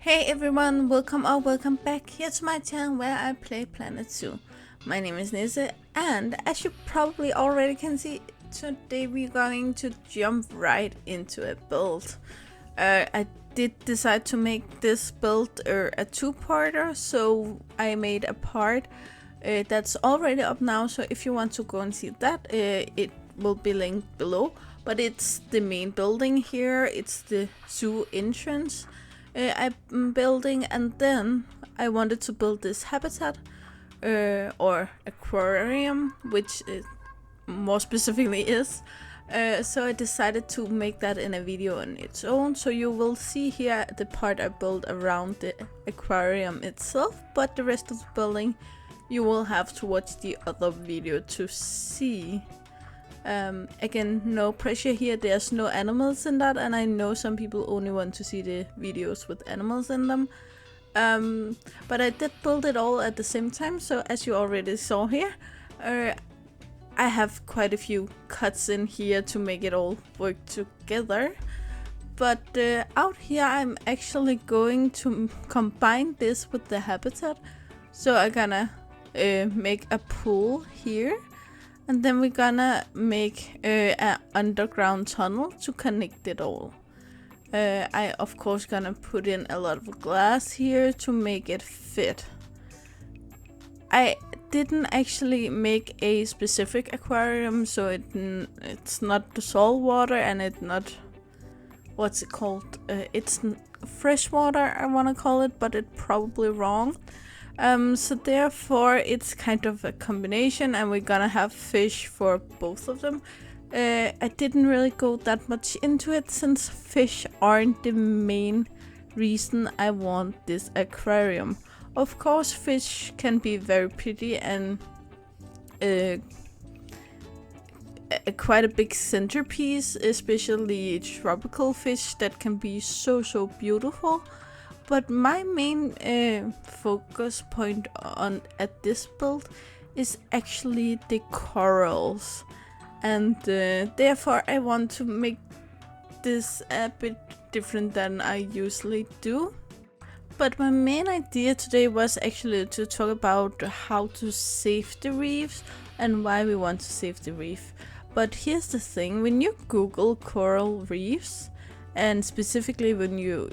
Hey everyone, welcome or welcome back here to my channel where I play Planet Zoo. My name is Nisse, and as you probably already can see, today we're going to jump right into a build. I did decide to make this build a two-parter, so I made a part that's already up now, so if you want to go and see that, it will be linked below. But it's the main building here, it's the zoo entrance. I'm building, and then I wanted to build this habitat or aquarium, which it more specifically is. So I decided to make that in a video on its own. So you will see here the part I built around the aquarium itself, but the rest of the building you will have to watch the other video to see. Again, no pressure here, there's no animals in that, and I know some people only want to see the videos with animals in them. But I did build it all at the same time, so as you already saw here, I have quite a few cuts in here to make it all work together. But out here I'm actually going to combine this with the habitat. So I'm gonna make a pool here. And then we're gonna make an underground tunnel to connect it all. I of course gonna put in a lot of glass here to make it fit. I didn't actually make a specific aquarium, so it's not the salt water, and it's not, what's it called? It's freshwater, I wanna call it, but it's probably wrong. So therefore it's kind of a combination, and we're gonna have fish for both of them. I didn't really go that much into it since fish aren't the main reason I want this aquarium. Of course fish can be very pretty and quite a big centerpiece, especially tropical fish that can be so beautiful. But my main focus point at this build is actually the corals, and therefore I want to make this a bit different than I usually do. But my main idea today was actually to talk about how to save the reefs and why we want to save the reef. But here's the thing, when you Google coral reefs, and specifically when you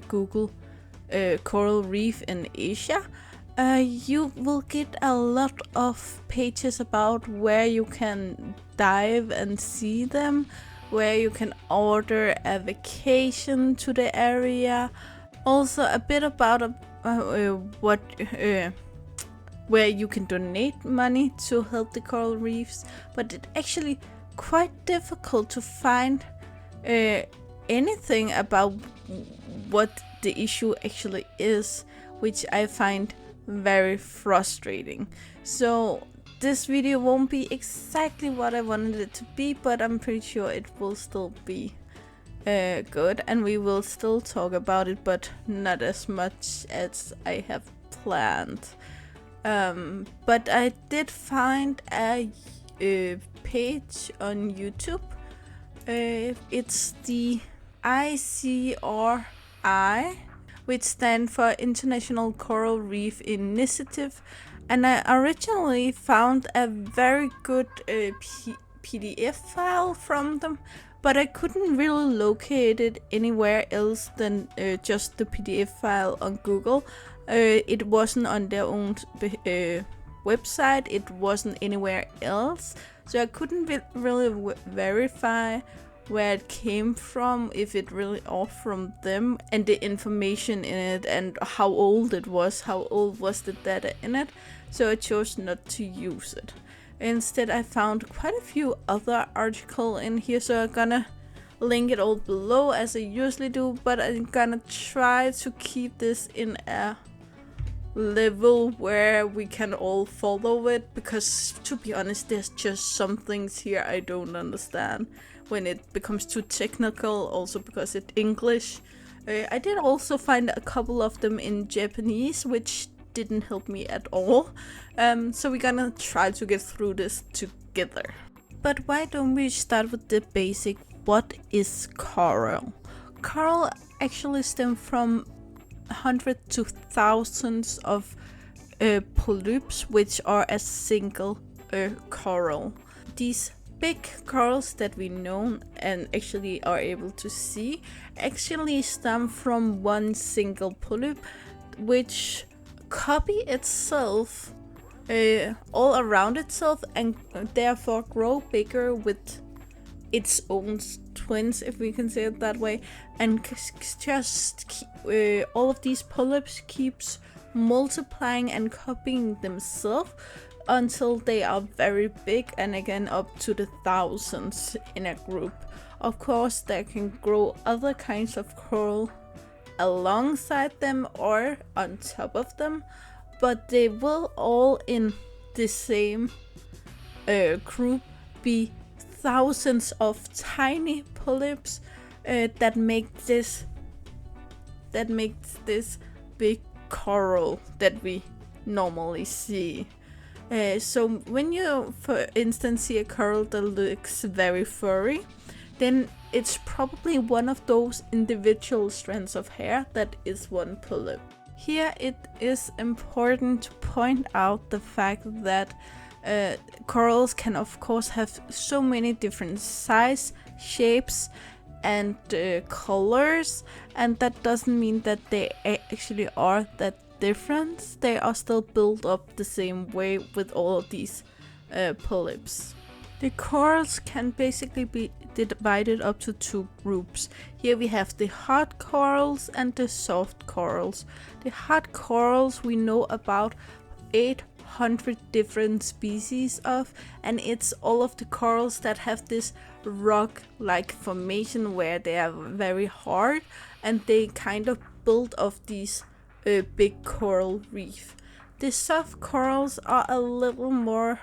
Google coral reef in Asia, you will get a lot of pages about where you can dive and see them, where you can order a vacation to the area, also a bit about where you can donate money to help the coral reefs. But it's actually quite difficult to find anything about what the issue actually is, which I find very frustrating. So this video won't be exactly what I wanted it to be, but I'm pretty sure it will still be good, and we will still talk about it, but not as much as I have planned. But I did find a page on YouTube. It's the ICRI, which stands for International Coral Reef Initiative, and I originally found a very good PDF file from them, but I couldn't really locate it anywhere else than just the PDF file on Google. It wasn't on their own website, it wasn't anywhere else, so I couldn't really verify where it came from, if it really all from them, and the information in it, and how old it was, how old was the data in it. So I chose not to use it. Instead I found quite a few other articles in here, so I'm gonna link it all below as I usually do, but I'm gonna try to keep this in a level where we can all follow it, because to be honest there's just some things here I don't understand when it becomes too technical, also because it's English. I did also find a couple of them in Japanese, which didn't help me at all. So we're gonna try to get through this together. But why don't we start with the basic, what is coral? Coral actually stems from hundred to thousands of polyps, which are a single coral. These big corals that we know and actually are able to see actually stem from one single polyp, which copy itself all around itself and therefore grow bigger with its own twins, if we can say it that way, and just all of these polyps keeps multiplying and copying themselves until they are very big, and again up to the thousands in a group. Of course, they can grow other kinds of coral alongside them or on top of them, but they will all in the same group be thousands of tiny polyps that makes this big coral that we normally see. So when you, for instance, see a coral that looks very furry, then it's probably one of those individual strands of hair that is one polyp. Here it is important to point out the fact that corals can of course have so many different size, shapes and colors, and that doesn't mean that they actually are that different. They are still built up the same way with all of these polyps. The corals can basically be divided up to two groups. Here we have the hard corals and the soft corals. The hard corals we know about 800 different species of, and it's all of the corals that have this rock-like formation where they are very hard and they kind of build of these big coral reef. The soft corals are a little more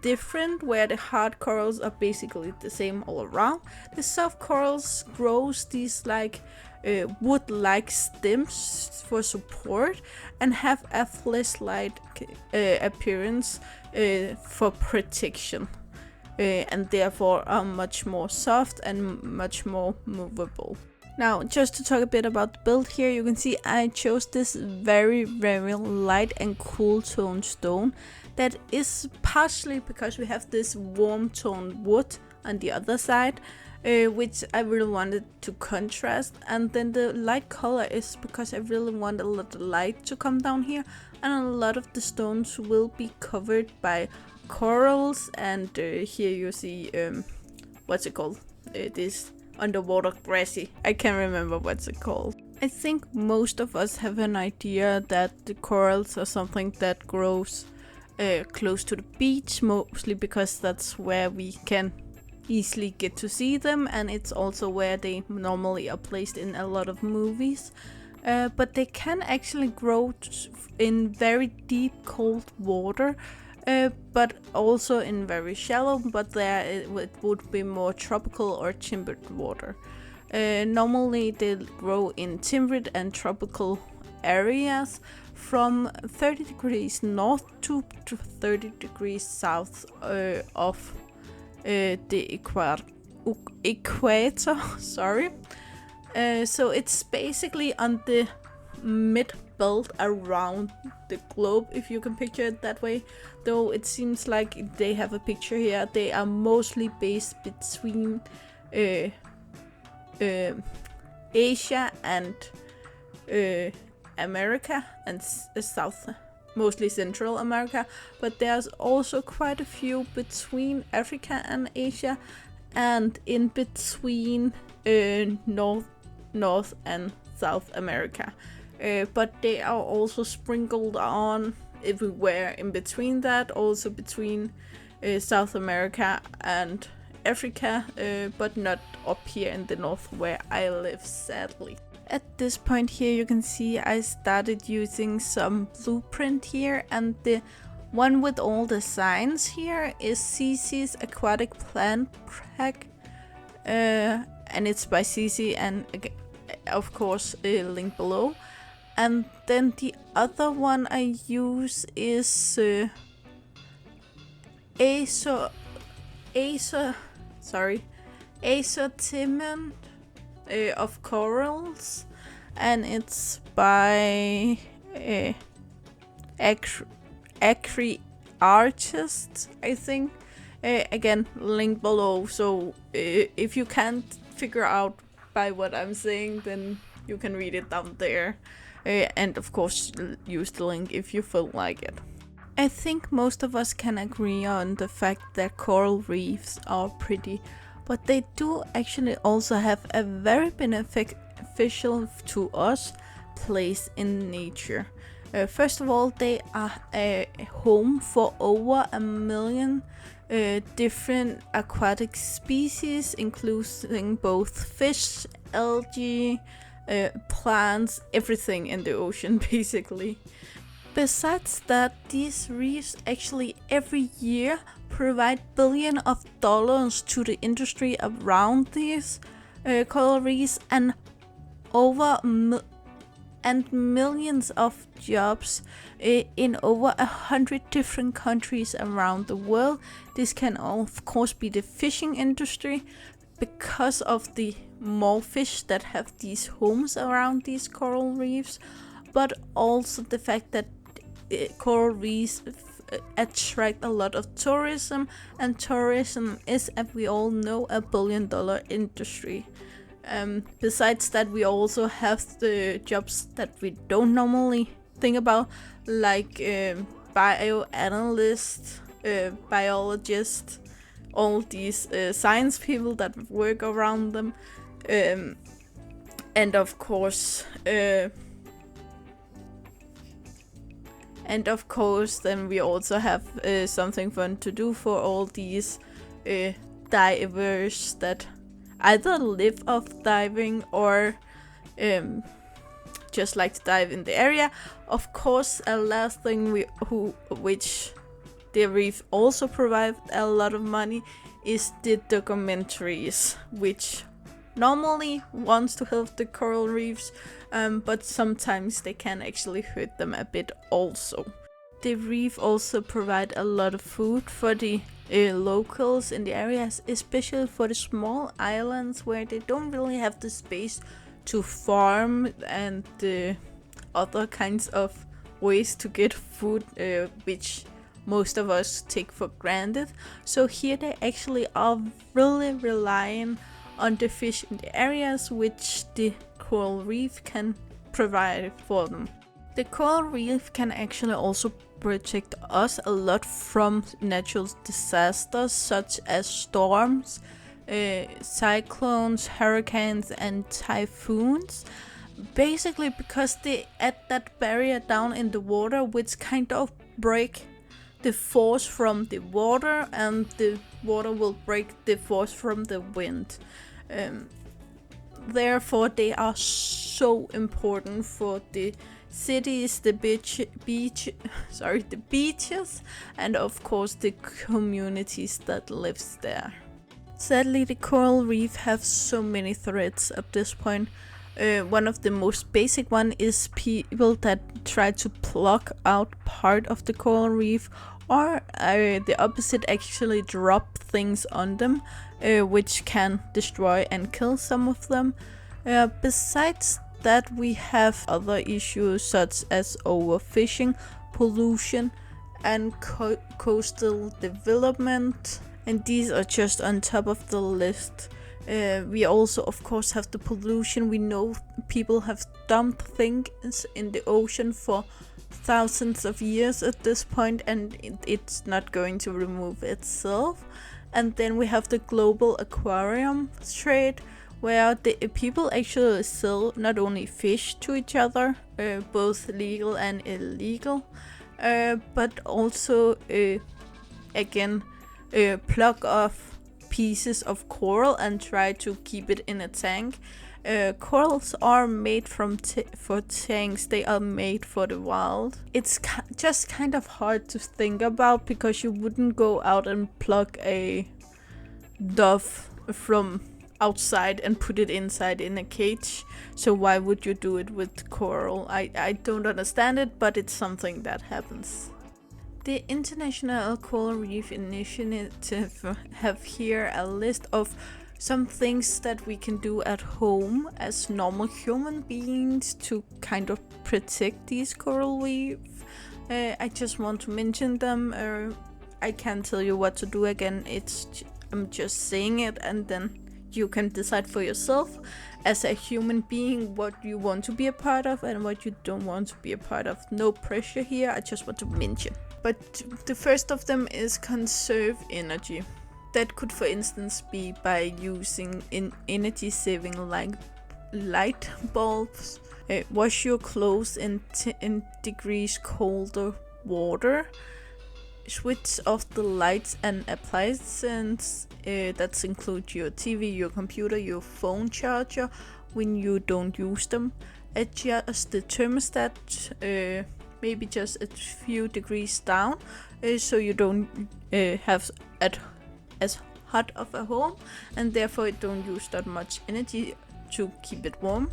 different, where the hard corals are basically the same all around. The soft corals grows these like wood-like stems for support and have a flesh-like appearance for protection, and therefore are much more soft and much more movable. Now, just to talk a bit about the build here, you can see I chose this very light and cool tone stone. That is partially because we have this warm tone wood on the other side, which I really wanted to contrast. And then the light color is because I really want a little light to come down here. And a lot of the stones will be covered by corals. And here you see, what's it called? This underwater grassy. I can't remember what's it called. I think most of us have an idea that the corals are something that grows close to the beach, mostly because that's where we can easily get to see them, and it's also where they normally are placed in a lot of movies. But they can actually grow in very deep cold water, but also in very shallow, but there it would be more tropical or temperate water. Normally they grow in temperate and tropical areas from 30 degrees north to 30 degrees south of the equator. Sorry. So it's basically on the mid belt around the globe, if you can picture it that way. Though it seems like they have a picture here. They are mostly based between Asia and America and South, mostly Central America, but there's also quite a few between Africa and Asia, and in between North and South America. But they are also sprinkled on everywhere in between that, also between South America and Africa, but not up here in the north where I live, sadly. At this point here you can see I started using some blueprint here, and the one with all the signs here is CC's Aquatic plant pack, and it's by CC, and of course a link below. And then the other one I use is Assortement of Corals, and it's by acreatist, I think. Again, link below, so if you can't figure out by what I'm saying, then you can read it down there. And of course, use the link if you feel like it. I think most of us can agree on the fact that coral reefs are pretty, but they do actually also have a very beneficial to us place in nature. First of all, they are a home for over 1 million different aquatic species, including both fish, algae, plants, everything in the ocean basically. Besides that, these reefs actually every year provide billions of dollars to the industry around these coral reefs, and millions of jobs in over 100 different countries around the world. This can of course be the fishing industry, because of the more fish that have these homes around these coral reefs, but also the fact that coral reefs attract a lot of tourism, and tourism is, as we all know, $1 billion industry. Besides that, we also have the jobs that we don't normally think about, like bioanalysts, biologists, all these science people that work around them, and of course then we also have something fun to do for all these divers that either live off diving or just like to dive in the area. Of course, a last thing which the reef also provides a lot of money is the documentaries, which normally wants to help the coral reefs, but sometimes they can actually hurt them a bit also. The reef also provide a lot of food for the locals in the areas, especially for the small islands where they don't really have the space to farm and other kinds of ways to get food, which most of us take for granted. So here they actually are really relying on the fish in the areas which the coral reef can provide for them. The coral reef can actually also protect us a lot from natural disasters such as storms, cyclones, hurricanes and typhoons. Basically because they add that barrier down in the water which kind of break the force from the water, and the water will break the force from the wind. Therefore they are so important for the cities, the beaches, and of course the communities that lives there. Sadly, the coral reef have so many threats at this point. One of the most basic one is people that try to pluck out part of the coral reef, or the opposite, actually drop things on them, which can destroy and kill some of them. Besides that, we have other issues such as overfishing, pollution, and coastal development, and these are just on top of the list. We also of course have the pollution. We know people have dumped things in the ocean for thousands of years at this point, and it's not going to remove itself. And then we have the global aquarium trade, where the people actually sell not only fish to each other, both legal and illegal, but also pluck off pieces of coral and try to keep it in a tank. Corals are made for tanks. They are made for the wild. It's just kind of hard to think about, because you wouldn't go out and pluck a dove from outside and put it inside in a cage. So why would you do it with coral? I don't understand it, but it's something that happens. The International Coral Reef Initiative have here a list of some things that we can do at home as normal human beings to kind of protect these coral reef. I just want to mention them. I can't tell you what to do again. I'm just saying it, and then you can decide for yourself as a human being what you want to be a part of and what you don't want to be a part of. No pressure here, I just want to mention. But the first of them is conserve energy. That could, for instance, be by using energy saving light bulbs. Wash your clothes in 10 degrees colder water. Switch off the lights and appliances. That includes your TV, your computer, your phone charger when you don't use them. Adjust the thermostat, maybe just a few degrees down, so you don't have as hot of a home, and therefore don't use that much energy to keep it warm.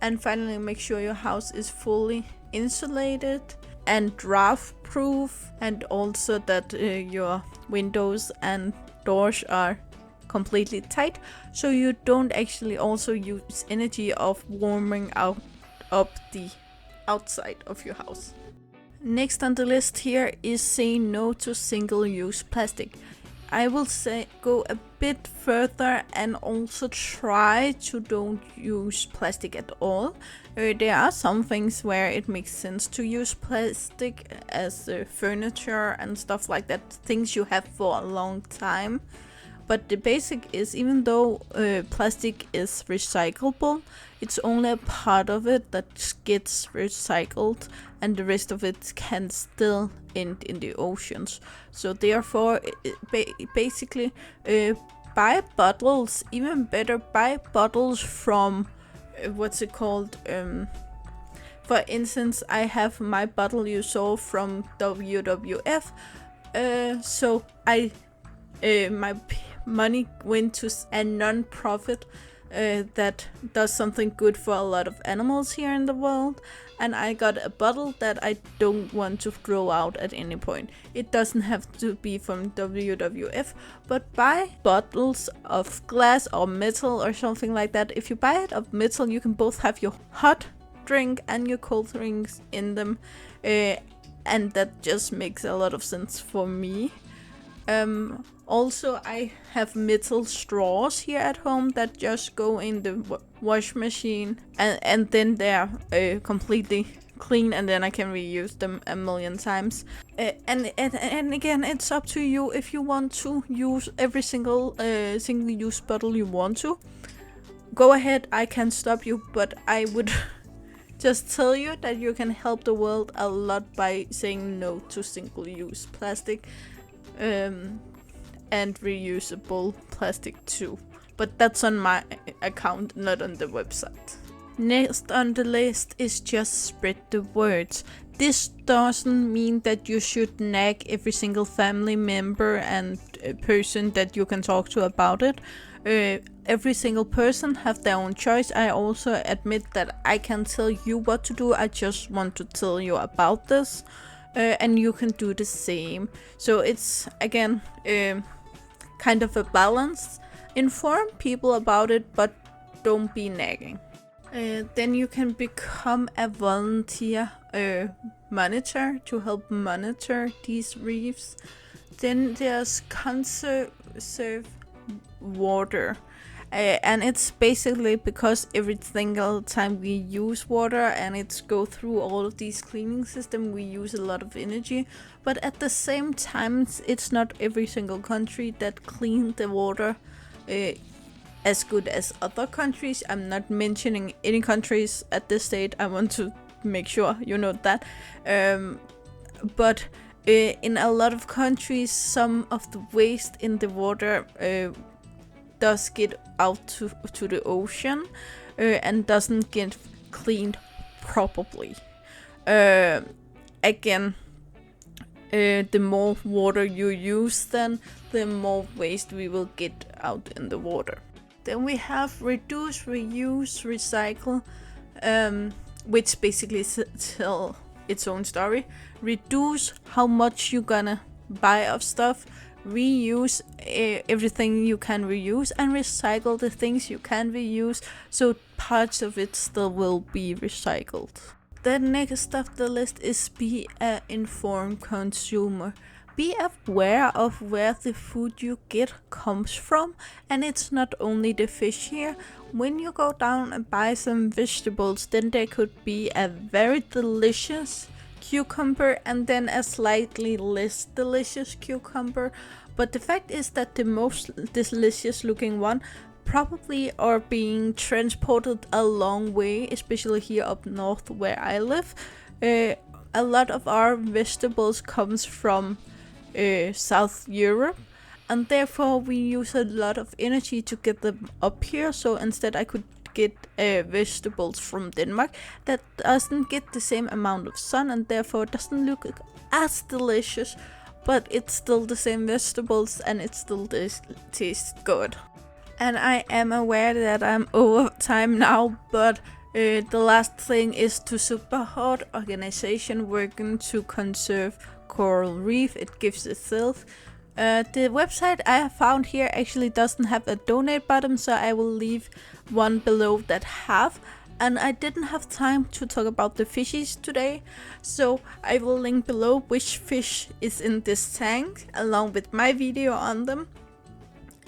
And finally, make sure your house is fully insulated and draft proof, and also that your windows and doors are completely tight, so you don't actually also use energy of warming up the outside of your house. Next on the list here is say no to single-use plastic. I will say go a bit further and also try to don't use plastic at all. There are some things where it makes sense to use plastic as furniture and stuff like that, things you have for a long time. But the basic is, even though plastic is recyclable, it's only a part of it that gets recycled, and the rest of it can still end in the oceans. So therefore, basically, buy bottles. Even better, buy bottles from what's it called? For instance, I have my bottle you saw from WWF. So my money went to a non-profit that does something good for a lot of animals here in the world, and I got a bottle that I don't want to throw out at any point. It doesn't have to be from WWF, but buy bottles of glass or metal or something like that. If you buy it of metal, you can both have your hot drink and your cold drinks in them, and that just makes a lot of sense for me. Also, I have metal straws here at home that just go in the wash machine, and then they're completely clean, and then I can reuse them a million times. And again, it's up to you if you want to use every single-use bottle you want to. Go ahead, I can't stop you, but I would just tell you that you can help the world a lot by saying no to single-use plastic. And reusable plastic too, but that's on my account, not on the website. Next on the list is just spread the words. This doesn't mean that you should nag every single family member and person that you can talk to about it. Every single person have their own choice. I also admit that I can't tell you what to do. I just want to tell you about this. And you can do the same. So it's, again, kind of a balance. Inform people about it, but don't be nagging. Then you can become a volunteer monitor to help monitor these reefs. Then there's conserve water. And it's basically because every single time we use water and it's go through all of these cleaning systems, we use a lot of energy. But at the same time, it's not every single country that clean the water as good as other countries. I'm not mentioning any countries at this stage. I want to make sure you know that. But in a lot of countries, some of the waste in the water does get out to the ocean and doesn't get cleaned properly. Again, the more water you use, then the more waste we will get out in the water. Then we have reduce, reuse, recycle, which basically tell its own story. Reduce how much you're gonna buy of stuff. reuse everything you can reuse and recycle the things you can reuse, so parts of it still will be recycled. The next of the list is be an informed consumer. Be aware of where the food you get comes from, and it's not only the fish here. When you go down and buy some vegetables, then there could be a very delicious cucumber and then a slightly less delicious cucumber. But the fact is that the most delicious looking one probably are being transported a long way, especially here up north where I live. A lot of our vegetables comes from South Europe, and therefore we use a lot of energy to get them up here. So instead I could get vegetables from Denmark that doesn't get the same amount of sun and therefore doesn't look as delicious, but it's still the same vegetables and it still tastes good. And I am aware that I'm over time now, but the last thing is to support organization working to conserve coral reef. It gives itself. The website I have found here actually doesn't have a donate button, so I will leave one below that have. And I didn't have time to talk about the fishies today, so I will link below which fish is in this tank along with my video on them,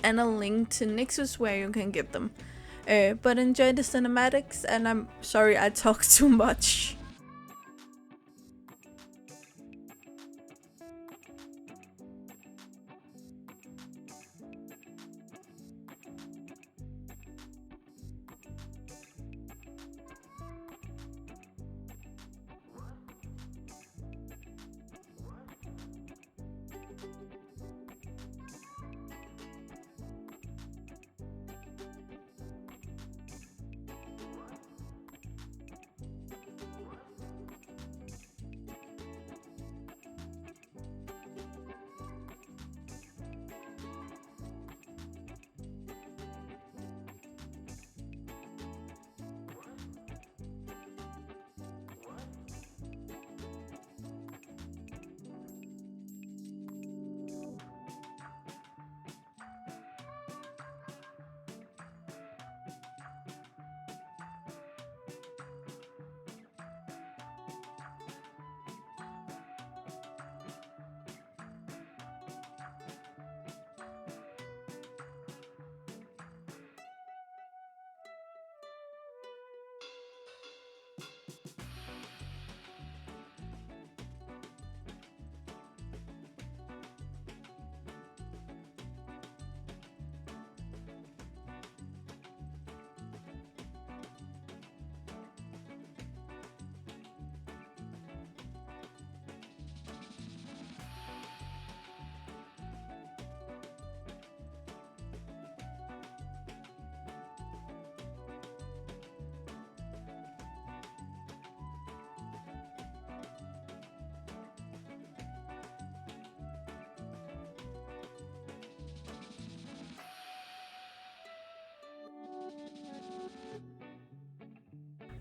and a link to Nixus where you can get them. But enjoy the cinematics, and I'm sorry I talk too much.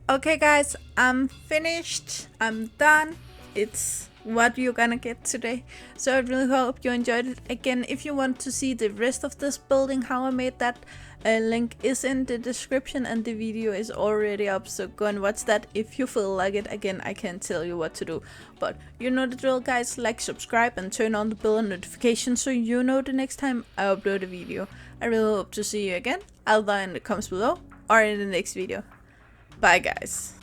Okay guys, I'm finished. I'm done. It's what you're gonna get today. So I really hope you enjoyed it. Again, if you want to see the rest of this building, how I made that, link is in the description and the video is already up. So go and watch that if you feel like it. Again, I can't tell you what to do. But you know the drill guys, like, subscribe and turn on the bell and notifications so you know the next time I upload a video. I really hope to see you again, either in the comments below or in the next video. Bye guys.